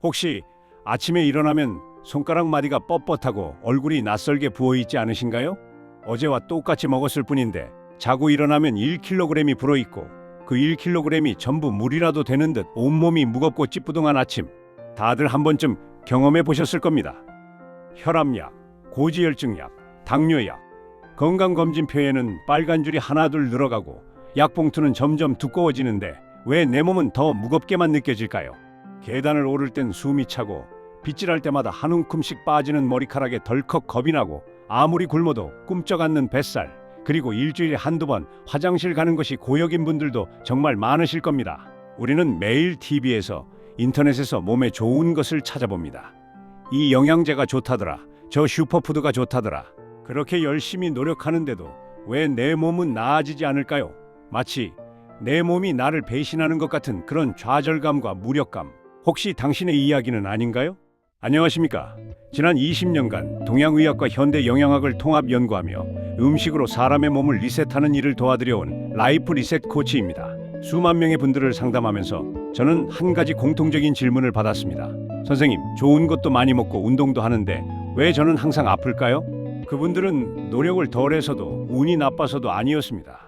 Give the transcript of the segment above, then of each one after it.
혹시 아침에 일어나면 손가락 마디가 뻣뻣하고 얼굴이 낯설게 부어있지 않으신가요? 어제와 똑같이 먹었을 뿐인데 자고 일어나면 1kg이 불어있고 그 1kg이 전부 물이라도 되는 듯 온몸이 무겁고 찌뿌둥한 아침, 다들 한 번쯤 경험해 보셨을 겁니다. 혈압약, 고지혈증약, 당뇨약, 건강검진표에는 빨간 줄이 하나둘 늘어가고 약봉투는 점점 두꺼워지는데 왜 내 몸은 더 무겁게만 느껴질까요? 계단을 오를 땐 숨이 차고 빗질할 때마다 한 움큼씩 빠지는 머리카락에 덜컥 겁이 나고 아무리 굶어도 꿈쩍 않는 뱃살, 그리고 일주일에 한두 번 화장실 가는 것이 고역인 분들도 정말 많으실 겁니다. 우리는 매일 TV에서 인터넷에서 몸에 좋은 것을 찾아봅니다. 이 영양제가 좋다더라, 저 슈퍼푸드가 좋다더라. 그렇게 열심히 노력하는데도 왜 내 몸은 나아지지 않을까요? 마치 내 몸이 나를 배신하는 것 같은 그런 좌절감과 무력감, 혹시 당신의 이야기는 아닌가요? 안녕하십니까. 지난 20년간 동양의학과 현대영양학을 통합 연구하며 음식으로 사람의 몸을 리셋하는 일을 도와드려온 라이프 리셋 코치입니다. 수만 명의 분들을 상담하면서 저는 한 가지 공통적인 질문을 받았습니다. 선생님, 좋은 것도 많이 먹고 운동도 하는데 왜 저는 항상 아플까요? 그분들은 노력을 덜해서도 운이 나빠서도 아니었습니다.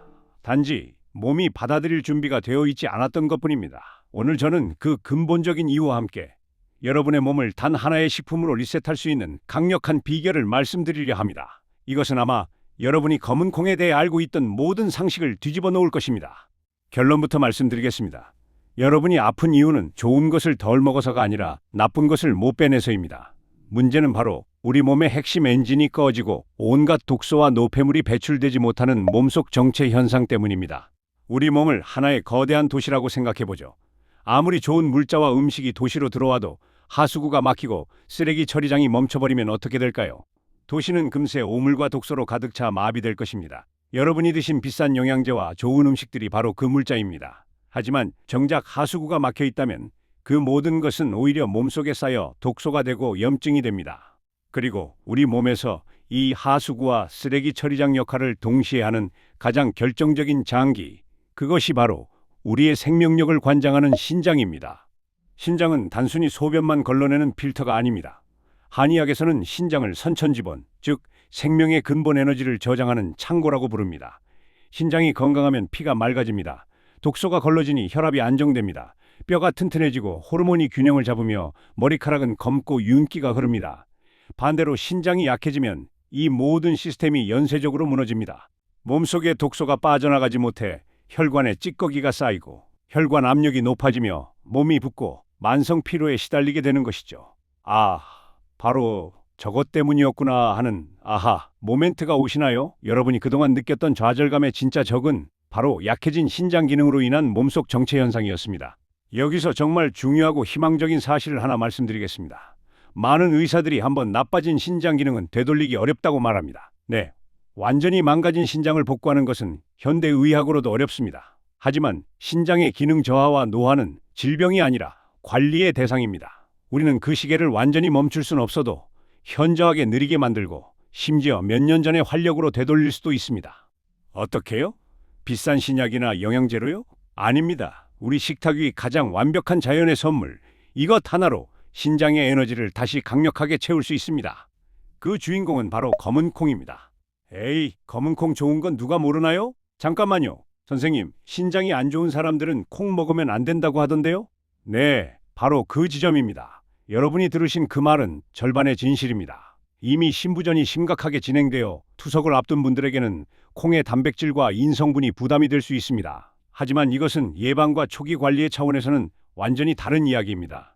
단지 몸이 받아들일 준비가 되어 있지 않았던 것뿐입니다. 오늘 저는 그 근본적인 이유와 함께 여러분의 몸을 단 하나의 식품으로 리셋할 수 있는 강력한 비결을 말씀드리려 합니다. 이것은 아마 여러분이 검은 콩에 대해 알고 있던 모든 상식을 뒤집어 놓을 것입니다. 결론부터 말씀드리겠습니다. 여러분이 아픈 이유는 좋은 것을 덜 먹어서가 아니라 나쁜 것을 못 빼내서입니다. 문제는 바로 우리 몸의 핵심 엔진이 꺼지고 온갖 독소와 노폐물이 배출되지 못하는 몸속 정체 현상 때문입니다. 우리 몸을 하나의 거대한 도시라고 생각해보죠. 아무리 좋은 물자와 음식이 도시로 들어와도 하수구가 막히고 쓰레기 처리장이 멈춰버리면 어떻게 될까요? 도시는 금세 오물과 독소로 가득 차 마비될 것입니다. 여러분이 드신 비싼 영양제와 좋은 음식들이 바로 그 물자입니다. 하지만 정작 하수구가 막혀 있다면 그 모든 것은 오히려 몸속에 쌓여 독소가 되고 염증이 됩니다. 그리고 우리 몸에서 이 하수구와 쓰레기 처리장 역할을 동시에 하는 가장 결정적인 장기, 그것이 바로 우리의 생명력을 관장하는 신장입니다. 신장은 단순히 소변만 걸러내는 필터가 아닙니다. 한의학에서는 신장을 선천지본, 즉 생명의 근본 에너지를 저장하는 창고라고 부릅니다. 신장이 건강하면 피가 맑아집니다. 독소가 걸러지니 혈압이 안정됩니다. 뼈가 튼튼해지고 호르몬이 균형을 잡으며 머리카락은 검고 윤기가 흐릅니다. 반대로 신장이 약해지면 이 모든 시스템이 연쇄적으로 무너집니다. 몸속에 독소가 빠져나가지 못해 혈관에 찌꺼기가 쌓이고 혈관 압력이 높아지며 몸이 붓고 만성 피로에 시달리게 되는 것이죠. 아, 바로 저것 때문이었구나 하는 아하 모멘트가 오시나요? 여러분이 그동안 느꼈던 좌절감의 진짜 적은 바로 약해진 신장 기능으로 인한 몸속 정체 현상이었습니다. 여기서 정말 중요하고 희망적인 사실을 하나 말씀드리겠습니다. 많은 의사들이 한번 나빠진 신장 기능은 되돌리기 어렵다고 말합니다. 네, 완전히 망가진 신장을 복구하는 것은 현대의학으로도 어렵습니다. 하지만 신장의 기능 저하와 노화는 질병이 아니라 관리의 대상입니다. 우리는 그 시계를 완전히 멈출 순 없어도 현저하게 느리게 만들고 심지어 몇 년 전의 활력으로 되돌릴 수도 있습니다. 어떻게요? 비싼 신약이나 영양제로요? 아닙니다. 우리 식탁 위 가장 완벽한 자연의 선물, 이것 하나로 신장의 에너지를 다시 강력하게 채울 수 있습니다. 그 주인공은 바로 검은 콩입니다. 에이, 검은 콩 좋은 건 누가 모르나요? 잠깐만요. 선생님, 신장이 안 좋은 사람들은 콩 먹으면 안 된다고 하던데요? 네, 바로 그 지점입니다. 여러분이 들으신 그 말은 절반의 진실입니다. 이미 신부전이 심각하게 진행되어 투석을 앞둔 분들에게는 콩의 단백질과 인성분이 부담이 될 수 있습니다. 하지만 이것은 예방과 초기 관리의 차원에서는 완전히 다른 이야기입니다.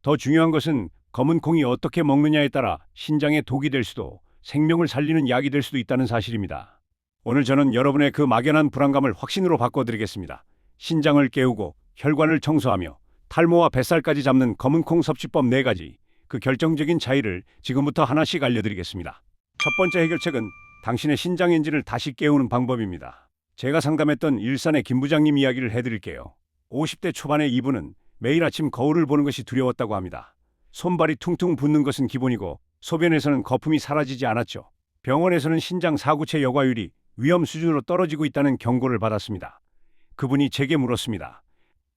더 중요한 것은 검은 콩이 어떻게 먹느냐에 따라 신장에 독이 될 수도 생명을 살리는 약이 될 수도 있다는 사실입니다. 오늘 저는 여러분의 그 막연한 불안감을 확신으로 바꿔드리겠습니다. 신장을 깨우고 혈관을 청소하며 탈모와 뱃살까지 잡는 검은 콩 섭취법 4가지, 그 결정적인 차이를 지금부터 하나씩 알려드리겠습니다. 첫 번째 해결책은 당신의 신장 엔진을 다시 깨우는 방법입니다. 제가 상담했던 일산의 김 부장님 이야기를 해드릴게요. 50대 초반의 이분은 매일 아침 거울을 보는 것이 두려웠다고 합니다. 손발이 퉁퉁 붓는 것은 기본이고 소변에서는 거품이 사라지지 않았죠. 병원에서는 신장 사구체 여과율이 위험 수준으로 떨어지고 있다는 경고를 받았습니다. 그분이 제게 물었습니다.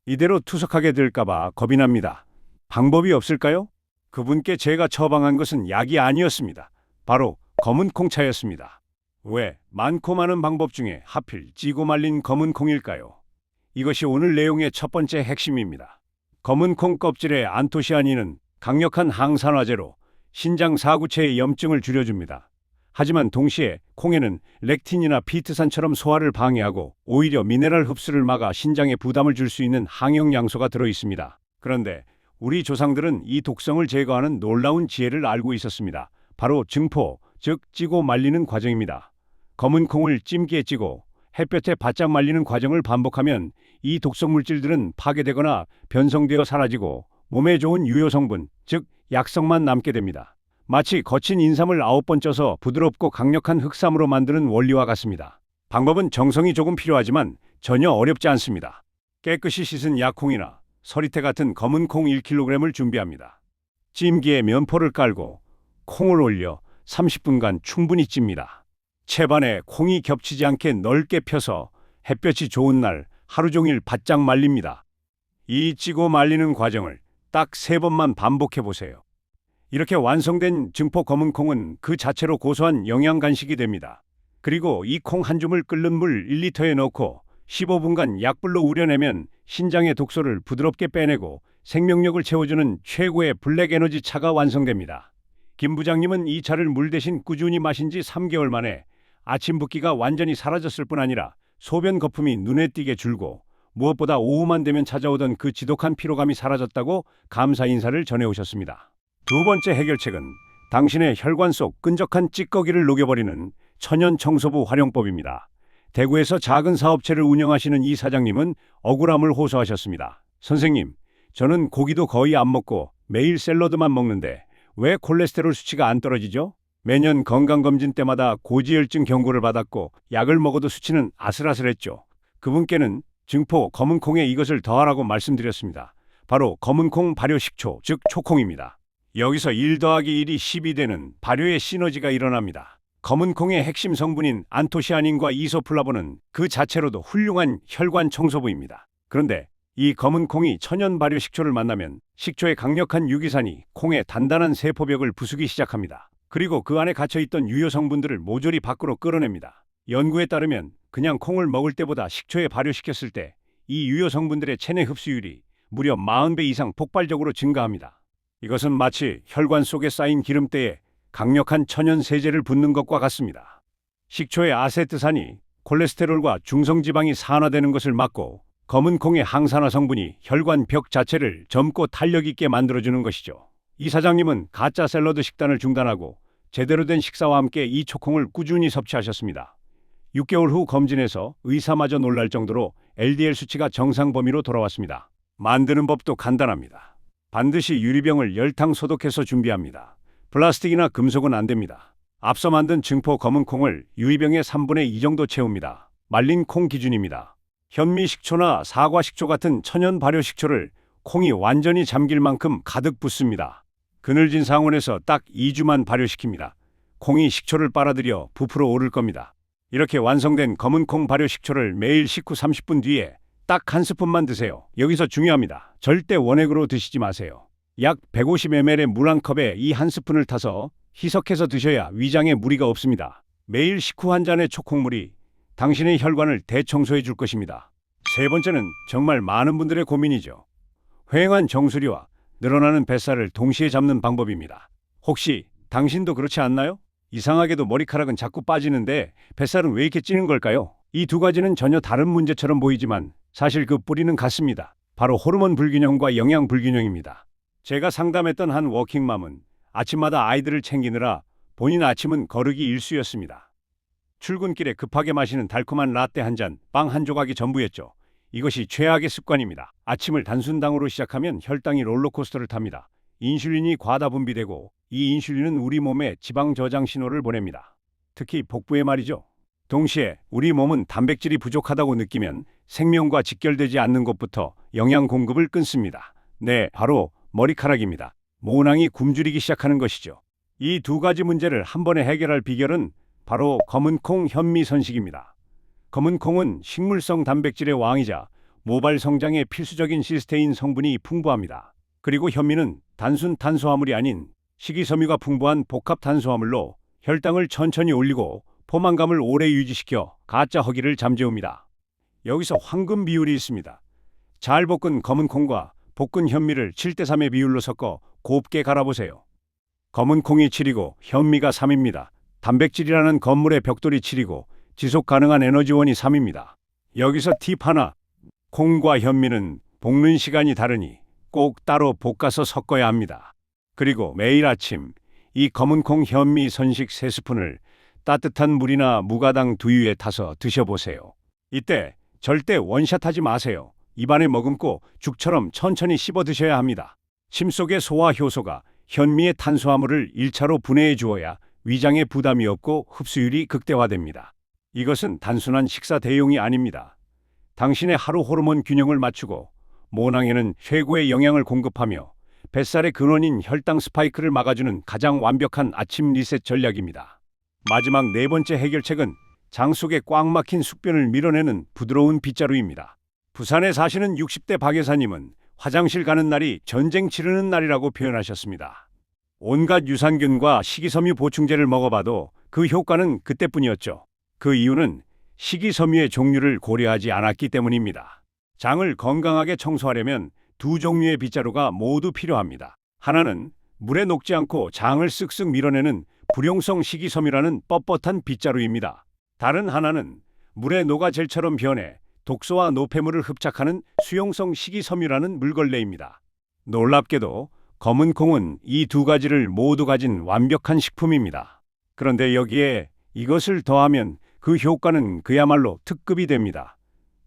이대로 투석하게 될까봐 겁이 납니다. 방법이 없을까요? 그분께 제가 처방한 것은 약이 아니었습니다. 바로 검은 콩차였습니다. 왜 많고 많은 방법 중에 하필 찌고 말린 검은 콩일까요? 이것이 오늘 내용의 첫 번째 핵심입니다. 검은 콩 껍질의 안토시아닌은 강력한 항산화제로 신장 사구체의 염증을 줄여줍니다. 하지만 동시에 콩에는 렉틴이나 피트산처럼 소화를 방해하고 오히려 미네랄 흡수를 막아 신장에 부담을 줄 수 있는 항영양소가 들어 있습니다. 그런데 우리 조상들은 이 독성을 제거하는 놀라운 지혜를 알고 있었습니다. 바로 증포, 즉 찌고 말리는 과정입니다. 검은 콩을 찜기에 찌고 햇볕에 바짝 말리는 과정을 반복하면 이 독성 물질들은 파괴되거나 변성되어 사라지고 몸에 좋은 유효 성분, 즉 약성만 남게 됩니다. 마치 거친 인삼을 9번 쪄서 부드럽고 강력한 흑삼으로 만드는 원리와 같습니다. 방법은 정성이 조금 필요하지만 전혀 어렵지 않습니다. 깨끗이 씻은 약콩이나 서리태 같은 검은 콩 1kg을 준비합니다. 찜기에 면포를 깔고 콩을 올려 30분간 충분히 찝니다. 채반에 콩이 겹치지 않게 넓게 펴서 햇볕이 좋은 날 하루 종일 바짝 말립니다. 이 찌고 말리는 과정을 딱 3번만 반복해 보세요. 이렇게 완성된 증포 검은 콩은 그 자체로 고소한 영양 간식이 됩니다. 그리고 이 콩 한 줌을 끓는 물 1리터에 넣고 15분간 약불로 우려내면 신장의 독소를 부드럽게 빼내고 생명력을 채워주는 최고의 블랙 에너지 차가 완성됩니다. 김 부장님은 이 차를 물 대신 꾸준히 마신 지 3개월 만에 아침 붓기가 완전히 사라졌을 뿐 아니라 소변 거품이 눈에 띄게 줄고 무엇보다 오후만 되면 찾아오던 그 지독한 피로감이 사라졌다고 감사 인사를 전해오셨습니다. 두 번째 해결책은 당신의 혈관 속 끈적한 찌꺼기를 녹여버리는 천연 청소부 활용법입니다. 대구에서 작은 사업체를 운영하시는 이 사장님은 억울함을 호소하셨습니다. 선생님, 저는 고기도 거의 안 먹고 매일 샐러드만 먹는데 왜 콜레스테롤 수치가 안 떨어지죠? 매년 건강검진 때마다 고지혈증 경고를 받았고 약을 먹어도 수치는 아슬아슬했죠. 그분께는 증포 검은 콩에 이것을 더하라고 말씀드렸습니다. 바로 검은 콩 발효 식초, 즉 초콩입니다. 여기서 1 더하기 1이 10이 되는 발효의 시너지가 일어납니다. 검은 콩의 핵심 성분인 안토시아닌과 이소플라본은 그 자체로도 훌륭한 혈관 청소부입니다. 그런데 이 검은 콩이 천연 발효 식초를 만나면 식초의 강력한 유기산이 콩의 단단한 세포벽을 부수기 시작합니다. 그리고 그 안에 갇혀있던 유효 성분들을 모조리 밖으로 끌어냅니다. 연구에 따르면 그냥 콩을 먹을 때보다 식초에 발효시켰을 때 이 유효 성분들의 체내 흡수율이 무려 40배 이상 폭발적으로 증가합니다. 이것은 마치 혈관 속에 쌓인 기름때에 강력한 천연 세제를 붓는 것과 같습니다. 식초의 아세트산이 콜레스테롤과 중성지방이 산화되는 것을 막고 검은 콩의 항산화 성분이 혈관 벽 자체를 젊고 탄력 있게 만들어주는 것이죠. 이 사장님은 가짜 샐러드 식단을 중단하고 제대로 된 식사와 함께 이 초콩을 꾸준히 섭취하셨습니다. 6개월 후 검진에서 의사마저 놀랄 정도로 LDL 수치가 정상 범위로 돌아왔습니다. 만드는 법도 간단합니다. 반드시 유리병을 열탕 소독해서 준비합니다. 플라스틱이나 금속은 안 됩니다. 앞서 만든 증포 검은 콩을 유리병에 3분의 2 정도 채웁니다. 말린 콩 기준입니다. 현미식초나 사과식초 같은 천연 발효 식초를 콩이 완전히 잠길 만큼 가득 붓습니다. 그늘진 상온에서 딱 2주만 발효시킵니다. 콩이 식초를 빨아들여 부풀어 오를 겁니다. 이렇게 완성된 검은 콩 발효 식초를 매일 식후 30분 뒤에 딱 1스푼만 드세요. 여기서 중요합니다. 절대 원액으로 드시지 마세요. 약 150ml의 물 한 컵에 이 1스푼을 타서 희석해서 드셔야 위장에 무리가 없습니다. 매일 식후 한 잔의 초콩물이 당신의 혈관을 대청소해 줄 것입니다. 세 번째는 정말 많은 분들의 고민이죠. 휑한 정수리와 늘어나는 뱃살을 동시에 잡는 방법입니다. 혹시 당신도 그렇지 않나요? 이상하게도 머리카락은 자꾸 빠지는데 뱃살은 왜 이렇게 찌는 걸까요? 이 두 가지는 전혀 다른 문제처럼 보이지만 사실 그 뿌리는 같습니다. 바로 호르몬 불균형과 영양 불균형입니다. 제가 상담했던 한 워킹맘은 아침마다 아이들을 챙기느라 본인 아침은 거르기 일쑤였습니다. 출근길에 급하게 마시는 달콤한 라떼 한 잔, 빵 한 조각이 전부였죠. 이것이 최악의 습관입니다. 아침을 단순당으로 시작하면 혈당이 롤러코스터를 탑니다. 인슐린이 과다 분비되고 이 인슐린은 우리 몸에 지방 저장 신호를 보냅니다. 특히 복부에 말이죠. 동시에 우리 몸은 단백질이 부족하다고 느끼면 생명과 직결되지 않는 것부터 영양 공급을 끊습니다. 네, 바로 머리카락입니다. 모낭이 굶주리기 시작하는 것이죠. 이 두 가지 문제를 한 번에 해결할 비결은 바로 검은콩 현미선식입니다. 검은콩은 식물성 단백질의 왕이자 모발 성장에 필수적인 시스테인 성분이 풍부합니다. 그리고 현미는 단순 탄수화물이 아닌 식이섬유가 풍부한 복합 탄수화물로 혈당을 천천히 올리고 포만감을 오래 유지시켜 가짜 허기를 잠재웁니다. 여기서 황금 비율이 있습니다. 잘 볶은 검은 콩과 볶은 현미를 7대3의 비율로 섞어 곱게 갈아보세요. 검은 콩이 7이고 현미가 3입니다. 단백질이라는 건물의 벽돌이 7이고 지속 가능한 에너지원이 3입니다. 여기서 팁 하나. 콩과 현미는 볶는 시간이 다르니 꼭 따로 볶아서 섞어야 합니다. 그리고 매일 아침 이 검은 콩 현미 선식 3스푼을 따뜻한 물이나 무가당 두유에 타서 드셔보세요. 이때 절대 원샷하지 마세요. 입안에 머금고 죽처럼 천천히 씹어 드셔야 합니다. 심속의 소화 효소가 현미의 탄수화물을 1차로 분해해 주어야 위장에 부담이 없고 흡수율이 극대화됩니다. 이것은 단순한 식사 대용이 아닙니다. 당신의 하루 호르몬 균형을 맞추고 모낭에는 최고의 영양을 공급하며 뱃살의 근원인 혈당 스파이크를 막아주는 가장 완벽한 아침 리셋 전략입니다. 마지막 네 번째 해결책은 장 속에 꽉 막힌 숙변을 밀어내는 부드러운 빗자루입니다. 부산에 사시는 60대 박 여사님은 화장실 가는 날이 전쟁 치르는 날이라고 표현하셨습니다. 온갖 유산균과 식이섬유 보충제를 먹어봐도 그 효과는 그때뿐이었죠. 그 이유는 식이섬유의 종류를 고려하지 않았기 때문입니다. 장을 건강하게 청소하려면 두 종류의 빗자루가 모두 필요합니다. 하나는 물에 녹지 않고 장을 쓱쓱 밀어내는 불용성 식이섬유라는 뻣뻣한 빗자루입니다. 다른 하나는 물에 녹아 젤처럼 변해 독소와 노폐물을 흡착하는 수용성 식이섬유라는 물걸레입니다. 놀랍게도 검은 콩은 이 두 가지를 모두 가진 완벽한 식품입니다. 그런데 여기에 이것을 더하면 그 효과는 그야말로 특급이 됩니다.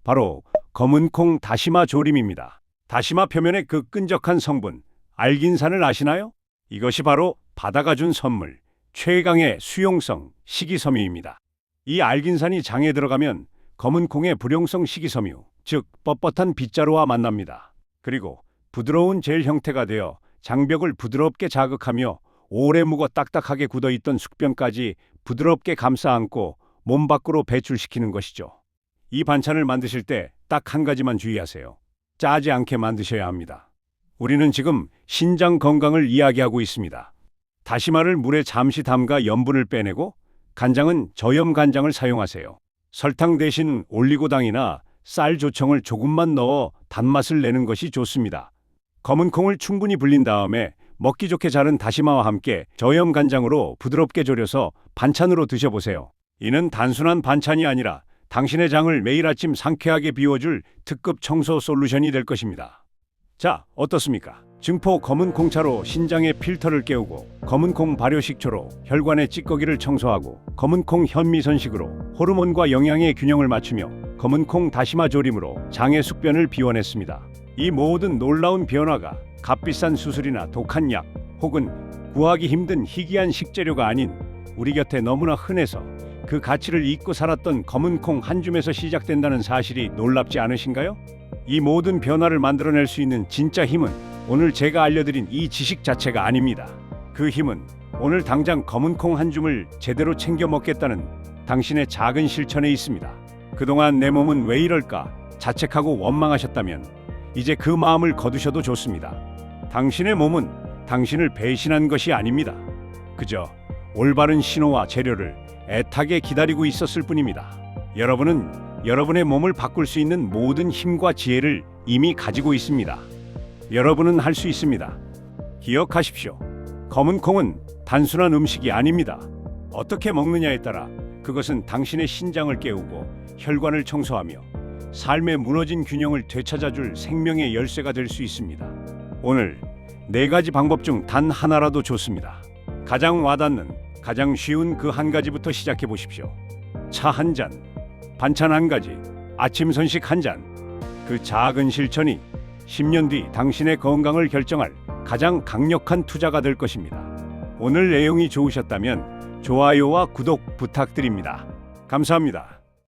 바로 검은 콩 다시마 조림입니다. 다시마 표면의 그 끈적한 성분, 알긴산을 아시나요? 이것이 바로 바다가 준 선물, 최강의 수용성 식이섬유입니다. 이 알긴산이 장에 들어가면 검은 콩의 불용성 식이섬유, 즉 뻣뻣한 빗자루와 만납니다. 그리고 부드러운 젤 형태가 되어 장벽을 부드럽게 자극하며 오래 묵어 딱딱하게 굳어있던 숙변까지 부드럽게 감싸 안고 몸 밖으로 배출시키는 것이죠. 이 반찬을 만드실 때 딱 한 가지만 주의하세요. 짜지 않게 만드셔야 합니다. 우리는 지금 신장 건강을 이야기하고 있습니다. 다시마를 물에 잠시 담가 염분을 빼내고 간장은 저염 간장을 사용하세요. 설탕 대신 올리고당이나 쌀 조청을 조금만 넣어 단맛을 내는 것이 좋습니다. 검은 콩을 충분히 불린 다음에 먹기 좋게 자른 다시마와 함께 저염 간장으로 부드럽게 졸여서 반찬으로 드셔보세요. 이는 단순한 반찬이 아니라 당신의 장을 매일 아침 상쾌하게 비워줄 특급 청소 솔루션이 될 것입니다. 자, 어떻습니까? 증포 검은 콩차로 신장의 필터를 깨우고 검은 콩 발효식초로 혈관의 찌꺼기를 청소하고 검은 콩 현미선식으로 호르몬과 영양의 균형을 맞추며 검은 콩 다시마 조림으로 장의 숙변을 비워냈습니다. 이 모든 놀라운 변화가 값비싼 수술이나 독한 약 혹은 구하기 힘든 희귀한 식재료가 아닌 우리 곁에 너무나 흔해서 그 가치를 잊고 살았던 검은 콩 한 줌에서 시작된다는 사실이 놀랍지 않으신가요? 이 모든 변화를 만들어낼 수 있는 진짜 힘은 오늘 제가 알려드린 이 지식 자체가 아닙니다. 그 힘은 오늘 당장 검은 콩 한 줌을 제대로 챙겨 먹겠다는 당신의 작은 실천에 있습니다. 그동안 내 몸은 왜 이럴까 자책하고 원망하셨다면 이제 그 마음을 거두셔도 좋습니다. 당신의 몸은 당신을 배신한 것이 아닙니다. 그저 올바른 신호와 재료를 애타게 기다리고 있었을 뿐입니다. 여러분은 여러분의 몸을 바꿀 수 있는 모든 힘과 지혜를 이미 가지고 있습니다. 여러분은 할 수 있습니다. 기억하십시오. 검은 콩은 단순한 음식이 아닙니다. 어떻게 먹느냐에 따라 그것은 당신의 신장을 깨우고 혈관을 청소하며 삶의 무너진 균형을 되찾아줄 생명의 열쇠가 될 수 있습니다. 오늘 4가지 방법 중 단 하나라도 좋습니다. 가장 와닿는, 가장 쉬운 그 한 가지부터 시작해 보십시오. 차 한 잔, 반찬 한 가지, 아침 선식 한 잔. 그 작은 실천이 10년 뒤 당신의 건강을 결정할 가장 강력한 투자가 될 것입니다. 오늘 내용이 좋으셨다면 좋아요와 구독 부탁드립니다. 감사합니다.